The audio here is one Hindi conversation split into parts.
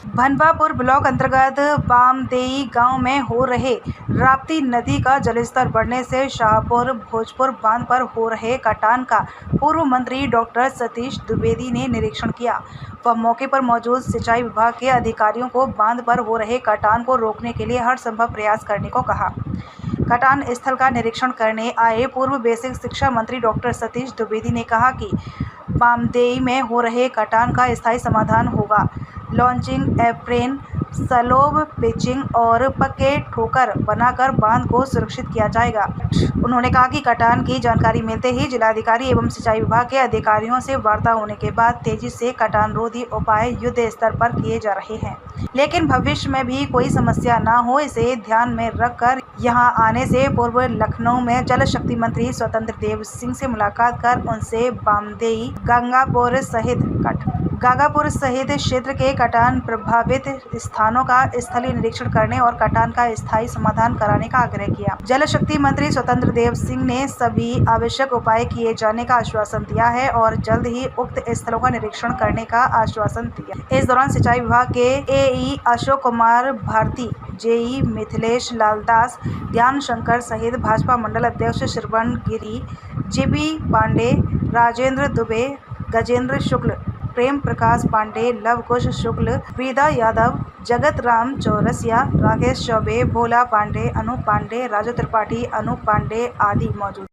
भनवापुर ब्लॉक अंतर्गत बामदेई गांव में हो रहे राप्ती नदी का जलस्तर बढ़ने से शाहपुर भोजपुर बांध पर हो रहे कटान का पूर्व मंत्री डॉक्टर सतीश द्विवेदी ने निरीक्षण किया। वह मौके पर मौजूद सिंचाई विभाग के अधिकारियों को बांध पर हो रहे कटान को रोकने के लिए हर संभव प्रयास करने को कहा। कटान स्थल का निरीक्षण करने आए पूर्व बेसिक शिक्षा मंत्री डॉक्टर सतीश द्विवेदी ने कहा कि बामदेई में हो रहे कटान का स्थायी समाधान होगा। लॉन्चिंग, एप्रेन, सलोब, पिचिंग और पक्के ठोकर बनाकर बांध को सुरक्षित किया जाएगा। उन्होंने कहा कि कटान की जानकारी मिलते ही जिलाधिकारी एवं सिंचाई विभाग के अधिकारियों से वार्ता होने के बाद तेजी से कटान रोधी उपाय युद्ध स्तर पर किए जा रहे हैं, लेकिन भविष्य में भी कोई समस्या न हो इसे ध्यान में रखकर यहां आने से पूर्व लखनऊ में जल शक्ति मंत्री स्वतंत्र देव सिंह से मुलाकात कर उनसे बामदेई, गागापुर सहित क्षेत्र के कटान प्रभावित स्थानों का स्थलीय निरीक्षण करने और कटान का स्थायी समाधान कराने का आग्रह किया। जल शक्ति मंत्री स्वतंत्र देव सिंह ने सभी आवश्यक उपाय किए जाने का आश्वासन दिया है और जल्द ही उक्त स्थलों का निरीक्षण करने का आश्वासन दिया। इस दौरान सिंचाई विभाग के एई अशोक कुमार भारती, जेई मिथिलेश लालदास, ज्ञान शंकर सहित भाजपा मंडल अध्यक्ष श्रवण गिरी, जीबी पांडे, राजेंद्र दुबे, गजेंद्र शुक्ल, प्रेम प्रकाश पांडे, लवकुश शुक्ल, वेदा यादव, जगत राम चौरसिया, राकेश चौबे, भोला पांडे, अनूप पांडे, राजू त्रिपाठी, अनूप पांडे आदि मौजूद।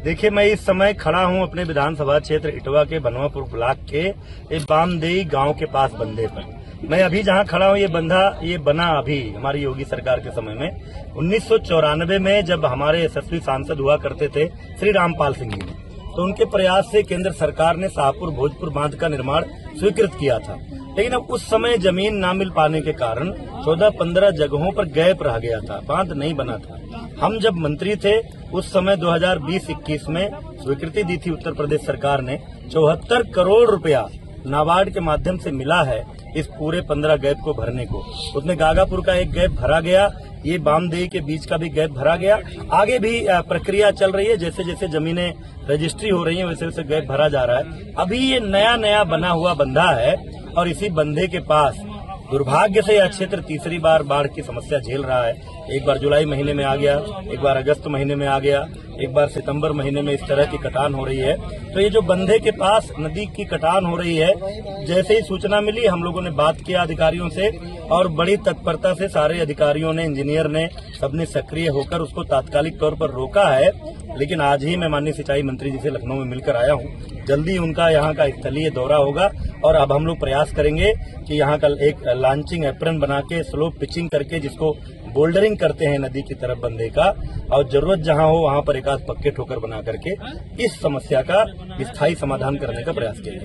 देखिए, मैं इस समय खड़ा हूं अपने विधानसभा क्षेत्र इटवा के भनवापुर ब्लॉक के एक बामदेई गांव के पास बंधे पर। मैं अभी जहां खड़ा हूं ये बना अभी हमारी योगी सरकार के समय में 1994 में जब हमारे यशस्वी सांसद हुआ करते थे श्री रामपाल सिंह जी, तो उनके प्रयास से केंद्र सरकार ने शाहपुर भोजपुर बांध का निर्माण स्वीकृत किया था। लेकिन अब उस समय जमीन न मिल पाने के कारण 14-15 जगहों पर गैप रह गया था, बांध नहीं बना था। हम जब मंत्री थे उस समय 2020-21 में स्वीकृति दी थी उत्तर प्रदेश सरकार ने। 74 करोड़ रुपया नाबार्ड के माध्यम से मिला है इस पूरे 15 गैप को भरने को। उसमें गागापुर का एक गैप भरा गया, ये बामदेई के बीच का भी गैप भरा गया। आगे भी प्रक्रिया चल रही है, जैसे जैसे जमीनें रजिस्ट्री हो रही हैं वैसे वैसे गैप भरा जा रहा है। अभी ये नया बना हुआ बंधा है और इसी बंधे के पास दुर्भाग्य से यह क्षेत्र तीसरी बार बाढ़ की समस्या झेल रहा है। एक बार जुलाई महीने में आ गया, एक बार अगस्त महीने में आ गया, एक बार सितंबर महीने में इस तरह की कटान हो रही है। तो ये जो बंधे के पास नदी की कटान हो रही है, जैसे ही सूचना मिली हम लोगों ने बात किया अधिकारियों से और बड़ी तत्परता से सारे अधिकारियों ने, इंजीनियर ने, सबने सक्रिय होकर उसको तात्कालिक तौर पर रोका है। लेकिन आज ही मैं माननीय सिंचाई मंत्री जी से लखनऊ में मिलकर आया हूँ। जल्दी उनका यहाँ का स्थलीय दौरा होगा और अब हम लोग प्रयास करेंगे कि यहाँ का एक लॉन्चिंग एप्रन बना के स्लोप पिचिंग करके जिसको बोल्डरिंग करते हैं नदी की तरफ बंधे का, और जरूरत जहां हो वहां पर एक आध पक्के ठोकर बना करके इस समस्या का स्थायी समाधान करने का प्रयास किया।